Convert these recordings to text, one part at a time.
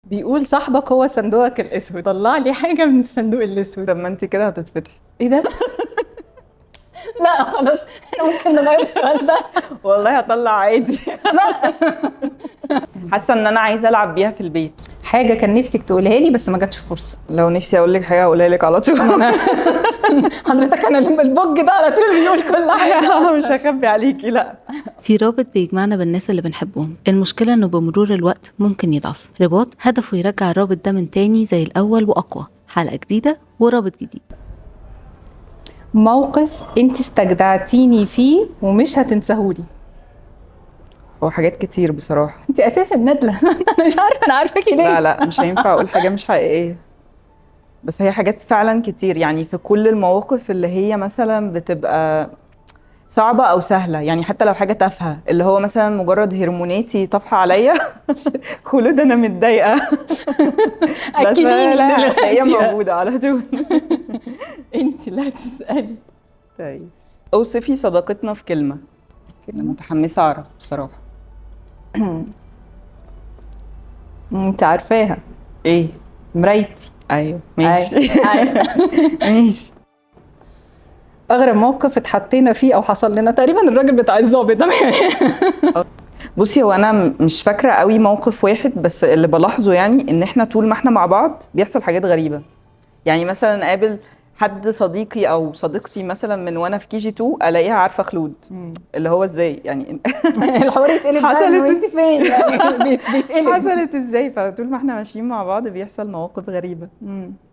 بيقول صاحبك هو صندوقك الاسود، طلع لي حاجه من الصندوق الاسود. طب ما انت كده هتتفتحي. ايه ده؟ لا خلاص، احنا ممكن نغير السؤال ده. والله هطلع عادي. لا. حاسه ان انا عايزه العب بيها في البيت. حاجه كان نفسك تقولها لي بس ما جاتش فرصه. لو نفسي اقول لك حاجه هقولها لك على طول. حضرتك انا البوج ده على طول بيقول كل حاجه. مش هخبي عليكي، لا. في رابط بيجمعنا بالناس اللي بنحبهم، المشكلة انه بمرور الوقت ممكن يضعف. رباط هدفه يرجع الرابط ده من تاني زي الأول وأقوى. حلقة جديدة ورابط جديد. موقف انت استجدعتيني فيه ومش هتنساهولي. هو حاجات كتير بصراحه. انت اساسا ندله. انا مش عارفه انا عارفاكي ليه. لا مش هينفع اقول حاجه مش حقيقيه، بس هي حاجات فعلا كتير. يعني في كل المواقف اللي هي مثلا بتبقى صعبة أو سهلة، يعني حتى لو حاجة تافهة اللي هو مثلا مجرد هرموناتي طافحة عليا. خلود أنا متضايقة. بس اكليني لا، هي دلوقتي. موجودة على طول. انت اللي هتسالي. طيب، أوصفي صداقتنا في كلمة. أنا متحمسة أعرف بصراحة. انت عارفاها. إيه؟ مرايتي. أيوه ماشي. أيوة. ماشي. اغرب موقف اتحطينا فيه او حصل لنا، تقريبا الراجل بتاع الظابط ده. بصي، هو أنا مش فاكرة قوي موقف واحد، بس اللي بلاحظه يعني إن إحنا طول ما إحنا مع بعض بيحصل حاجات غريبة. يعني مثلا قابل حد صديقي او صديقتي مثلا من وانا في كي جي 2 الاقيها عارفه خلود، اللي هو ازاي يعني. الحوار يتقلب بقى حصلت. انه انت فين يعني. بيتقلب. حصلت ازاي؟ فطول ما احنا ماشيين مع بعض بيحصل مواقف غريبه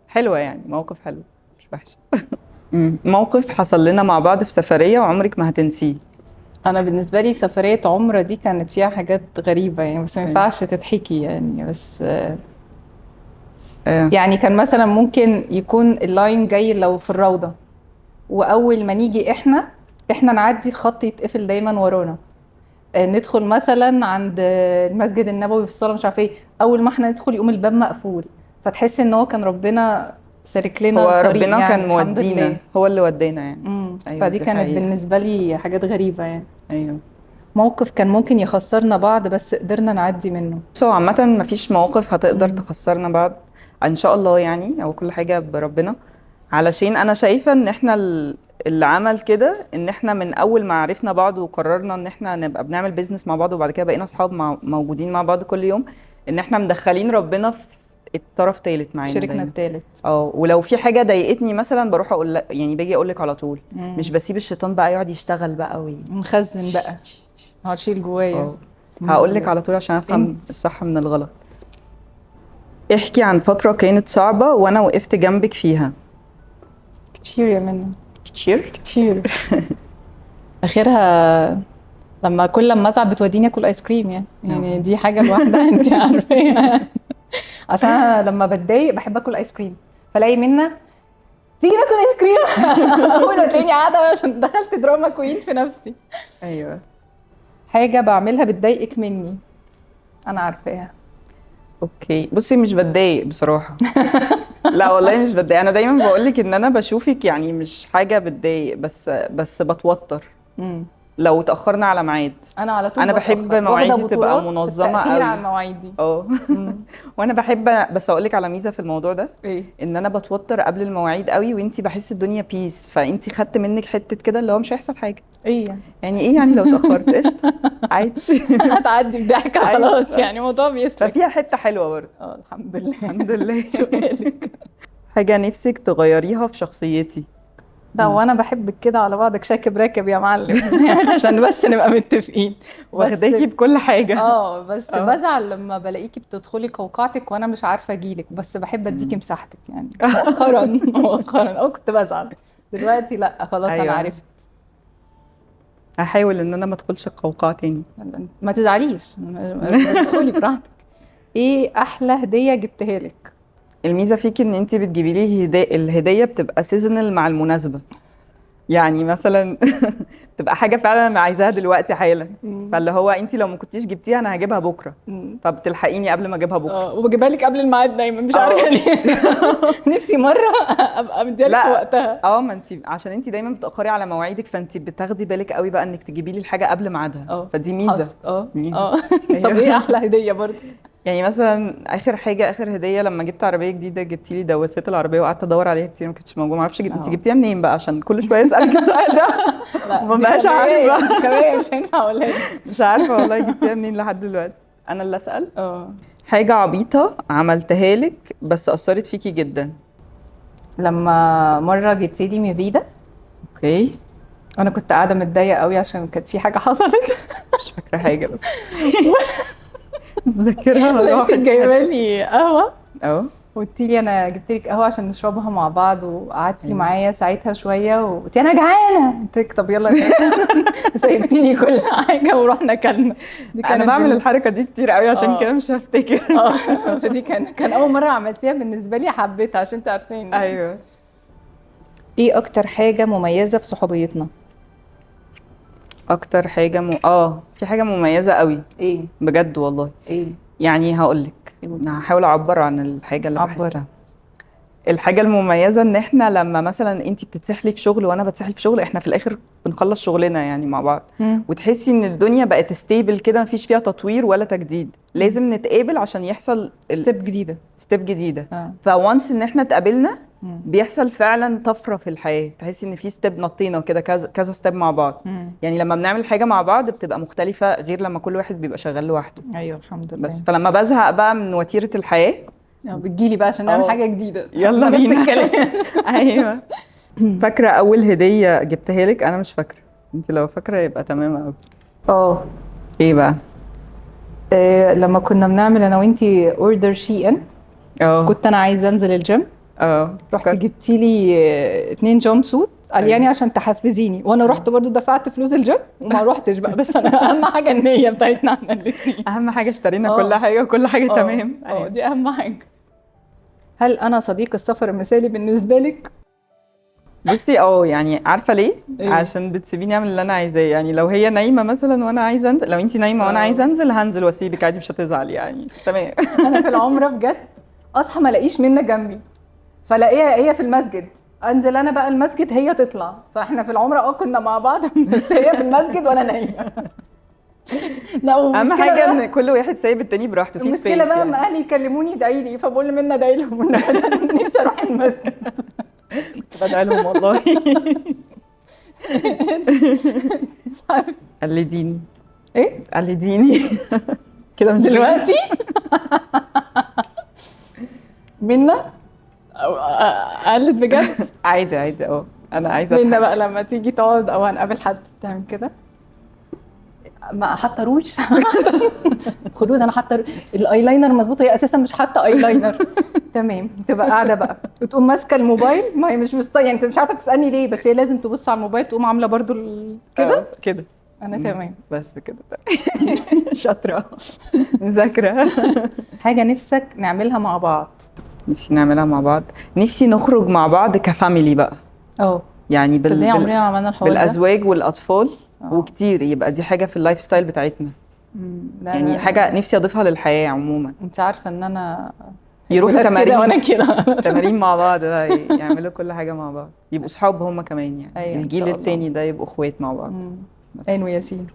حلوه، يعني مواقف حلوه مش وحشه. موقف حصل لنا مع بعض في سفريه وعمرك ما هتنسيه. انا بالنسبه لي سفريه عمره دي كانت فيها حاجات غريبه يعني، بس ما ينفعش تضحكي يعني. بس يعني كان مثلا ممكن يكون اللاين جاي لو في الروضه، واول ما نيجي احنا نعدي الخط يتقفل دايما ورانا. ندخل مثلا عند المسجد النبوي في الصلاه مش عارفه ايه، اول ما احنا ندخل يقوم الباب مقفول، فتحس ان هو كان ربنا سالك لنا هو الطريق ربنا يعني. كان الحمد مودينا، لله. هو اللي ودينا يعني. أيوة، فدي كانت حقيقة. بالنسبه لي حاجات غريبه يعني. ايوه. موقف كان ممكن يخسرنا بعض بس قدرنا نعدي منه. سو عامة مفيش مواقف هتقدر تخسرنا بعض ان شاء الله يعني، او كل حاجة بربنا. علشان انا شايفة ان احنا اللي عمل كده ان احنا من اول ما عرفنا بعض وقررنا ان احنا نبقى بنعمل بيزنس مع بعض، وبعد كده بقينا اصحاب موجودين مع بعض كل يوم، ان احنا مدخلين ربنا في الطرف ثالث معانا شريكنا دايما. الثالث. ولو في حاجة ضايقتني مثلا بروح اقول يعني باجي اقول لك على طول. مش بسيب الشيطان بقى يقعد يشتغل بقى نخزن بقى، هشيل جوايا. هقول لك على طول عشان افهم الصح من الغلط. احكي عن فترة كانت صعبة وانا وقفت جنبك فيها. كتير يا منى، كتير كتير. اخرها لما كل ما ازعل بتوديني اكل ايس كريم يعني دي حاجه لوحدها انت عارفاها. عشان انا لما بتضايق بحب اكل ايس كريم، فلاقي منى تيجي ناكل ايس كريم. اول ما تلاقيني قاعده دخلت دراما كوين في نفسي. ايوه. حاجه بعملها بتضايقك مني، انا عارفاها. اوكي، بصي مش بتضايق بصراحة. لا والله مش بتضايق. انا دايما بقولك ان انا بشوفك يعني مش حاجة بتضايق، بس بتوتر لو اتأخرنا على ميعاد. انا على طول انا بحب مواعيدي تبقى منظمة قوي. عن مواعيدي. وانا بحب، بس اقولك على ميزة في الموضوع ده. ايه؟ ان انا بتوتر قبل المواعيد قوي، وانتي بحس الدنيا بيس، فانتي خدت منك حتة كده اللي هو مش هيحصل حاجة. ايه يعني ايه يعني لو اتأخرت قشطة عادي. هتعدي بضحكة خلاص يعني الموضوع بيسلك. ففيها حتة حلوة برضه. الحمد لله. الحمد لله. سؤالك. حاجة نفسك تغيريها في شخصيتي. ده وانا بحبك كده على بعضك شاكب راكب يا معلم. يعني عشان بس نبقى متفقين. واخداكي بكل حاجة. بس بزعل لما بلاقيكي بتدخلي قوقعتك وانا مش عارفة اجيلك، بس بحب اديكي مساحتك يعني. مؤخرا كنت بزعل، دلوقتي لا خلاص. أيوة. انا عرفت. هحاول ان انا ما ادخلش القوقعة تاني. ما تزعليش، ادخلي براحتك. ايه احلى هدية جبتها لك؟ الميزة فيكي ان انتي بتجيبي لي الهدية بتبقى سيزونال مع المناسبة. يعني مثلا تبقى حاجة فعلا انا عايزاها دلوقتي حالا، فاللي هو انتي لو ما كنتيش جبتيها انا هجيبها بكرة، فبتلحقيني قبل ما اجيبها بكرة. وبجيبها لك قبل الميعاد دايما، مش عارفة ليه. نفسي مرة ابقى مديها لك في وقتها. ما انتي عشان انتي دايما بتأخري على مواعيدك، فانتي بتاخدي بالك قوي بقى انك تجيبي لي الحاجة قبل ميعادها. فدي ميزة. طب ايه احلى هدية برضه؟ يعني مثلا اخر هديه لما جبت عربيه جديده، جبتي لي دواسات العربيه وقعدت ادور عليها كتير ما كانتش موجوده، ما اعرفش انت جبتيها منين بقى، عشان كل شويه اسالك السؤال ده وما بقاش عارفه. خبايا مش هينفع اقولها لك. مش عارفه والله جبتيها منين لحد دلوقتي. انا اللي اسال. حاجه عبيطه عملتها لك بس اثرت فيكي جدا. لما مره جبت لي ميفيدا. اوكي. انا كنت قاعده متضايقه قوي عشان كانت في حاجه حصلت. مش فاكره حاجه بس ذاكرها لقيتك جايبه لي قهوه. قلت لي انا جبت لك قهوه عشان نشربها مع بعض، وقعدتي معايا ساعتها شويه وقلتي انا جعانه. قلت لك طب يلا سايبتيني كل حاجه ورحنا كلنا. انا بعمل الحركه دي كتير قوي عشان كده مش هفتكر. فدي كان اول مره عملتيها بالنسبه لي، حبيتها عشان تعرفين. ايوه. ايه اكتر حاجه مميزه في صحوبيتنا؟ اكتر حاجه في حاجه مميزه قوي. ايه بجد والله؟ ايه يعني هقولك. انا هحاول اعبر عن الحاجه اللي بحسها. الحاجه المميزه ان احنا لما مثلا انت بتتسحلي في شغل وانا بتسحل في شغل، احنا في الاخر بنخلص شغلنا يعني مع بعض. وتحسي ان الدنيا بقت ستيبل كده، مفيش فيها تطوير ولا تجديد. لازم نتقابل عشان يحصل ستيب جديده. فوانس ان احنا اتقابلنا بيحصل فعلا طفره في الحياه. تحسي ان في ستيب نطينا كده، كذا ستيب مع بعض. يعني لما بنعمل حاجه مع بعض بتبقى مختلفه غير لما كل واحد بيبقى شغال لوحده. ايوه الحمد لله. بس فلما بزهق بقى من وتيره الحياه بتجيلي بقى عشان نعمل حاجه جديده. يلا نفس بينا. الكلام. ايوه. فاكره اول هديه جبتها لك؟ انا مش فاكره، انت لو فاكره يبقى تمام قوي. ايه بقى؟ لما كنا بنعمل انا وانتي اوردر شي ان. كنت انا عايزه انزل الجيم. رحت جبتي لي 2 جامب سوت، قال يعني عشان تحفزيني، وانا رحت برضو دفعت فلوس الجيم وما روحتش بقى. بس انا اهم حاجه النيه بتاعتنا احنا الاثنين. اهم حاجه اشترينا كل حاجه وكل حاجه تمام. دي اهم حاجه. هل انا صديق السفر المثالي بالنسبه لك؟ بصي يعني عارفه ليه؟ عشان بتسيبيني اعمل اللي انا عايزاه. يعني لو هي نايمه مثلا وانا عايزه انزل، لو انت نايمه وانا عايزه انزل هنزل واسيبك عادي، مش هتزعل يعني. تمام. انا في العمره بجد اصحى ما الاقيش منى جنبي، فلاقيها هي في المسجد، انزل انا بقى المسجد هي تطلع. فاحنا في العمره كنا مع بعض بس هي في المسجد وانا نايمه. اهم حاجه ان كل واحد سايب التاني براحته في سبيس. المشكله بقى لما اهلي يكلموني ادعي لي، فبقول لمنى ادعي لهم نفسي اروح المسجد. كنت بدعي لهم والله. قلديني. ايه؟ قلديني كده مش دلوقتي. منى قلت بجد؟ عادي انا عايزه منى بقى لما تيجي تقعد او هنقابل حد تعمل كده، ما حاطه روج. خدود انا حاطه الايلاينر مظبوط، هي اساسا مش حاطه ايلاينر. تمام. تبقى قاعده بقى وتقوم ماسكه الموبايل، ما هي مش يعني انت مش عارفه تسالني ليه، بس هي لازم تبص على الموبايل تقوم عامله برضو كده. انا تمام. بس كده. شاطره. مذاكره. حاجه نفسك نعملها مع بعض؟ نفسي نعملها مع بعض، نفسي نخرج مع بعض كفاميلي بقى. يعني عمرنا ما عملنا الحوار ده بالازواج والاطفال. وكتير يبقى دي حاجه في اللايف ستايل بتاعتنا. يعني حاجه نفسي اضيفها للحياه عموما. انت عارفه ان انا يروحوا تمارين وانا كده تمارين مع بعض بقى، يعملوا كل حاجه مع بعض، يبقوا صحاب هم كمان يعني. أيوة الجيل التاني ده يبقوا اخوات مع بعض. ياسين.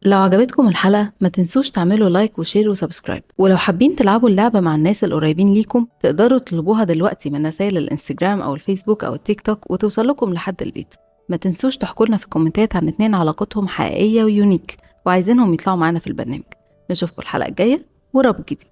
لو عجبتكم الحلقة ما تنسوش تعملوا لايك وشير وسبسكرايب، ولو حابين تلعبوا اللعبة مع الناس القريبين ليكم تقدروا تطلبوها دلوقتي من رسائل الانستجرام او الفيسبوك او التيك توك وتوصل لكم لحد البيت. ما تنسوش تحكوا لنا في الكومنتات عن 2 علاقتهم حقيقية ويونيك وعايزينهم يطلعوا معانا في البرنامج. نشوفكم الحلقة الجاية ورب جديد.